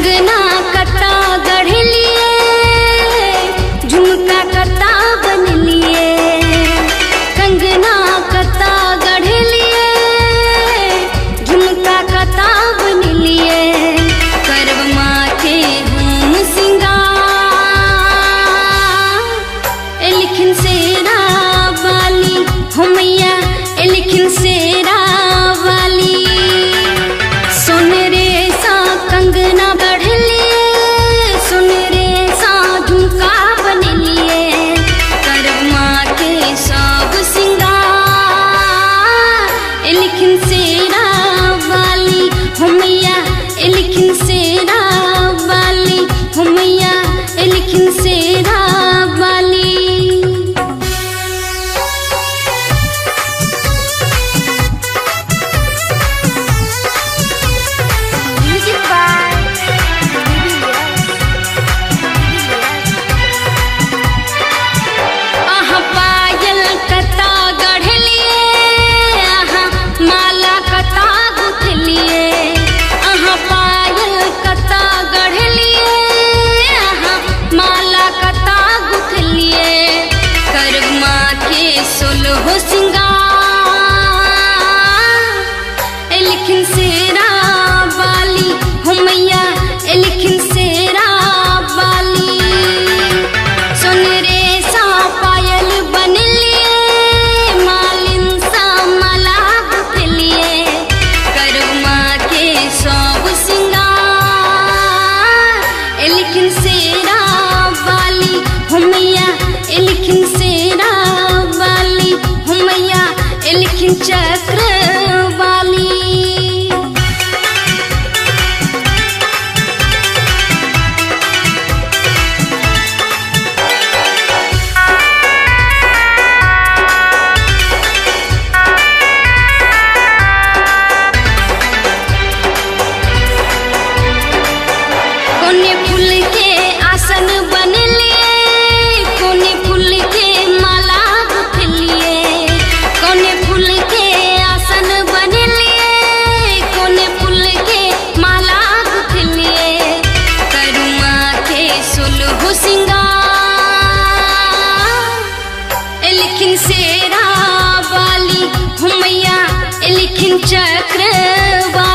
कंगना कता गढ़ लिए, झुमका कता बन लिए। कंगना कता गढ़ लिए, झुमका कता बन लिए। करब माथे हम सिंगार, एलखिन सेरा वाली हो मैया, एलखिन सेरा वाली। सोनरे सा कंगना गढ़ लिए, सोनरे सा झुमका बन लिए। करब माँ के सब सिंगार, एलखिन सेरा वाली हो मैया, एलखिन सेरा वाली हो मैया, एलखिन सेरा वाली। हो सिंगार, एलखिन सेरा वाली हो मैया, एलखिन सेरा वाली। सोनरे सा पायल बन लिए, मालिन सा माला गुथ लिए। करब माँ के सब सिंगार, एलखिन सेरा वाली हो मैया, एलखिन सेरा वाली हो मैया, एलखिन चक्र वाली। कोने फूल के आसन बन लिए, कोने फूल के माला गुथ लिए। कोने फूल के आसन बन लिए, कोने फूल के माला गुथ लिए। करु माथे सोलह सिंगार, एलखिन सेरा वाली हो मैया, एलखिन चक्र वाली।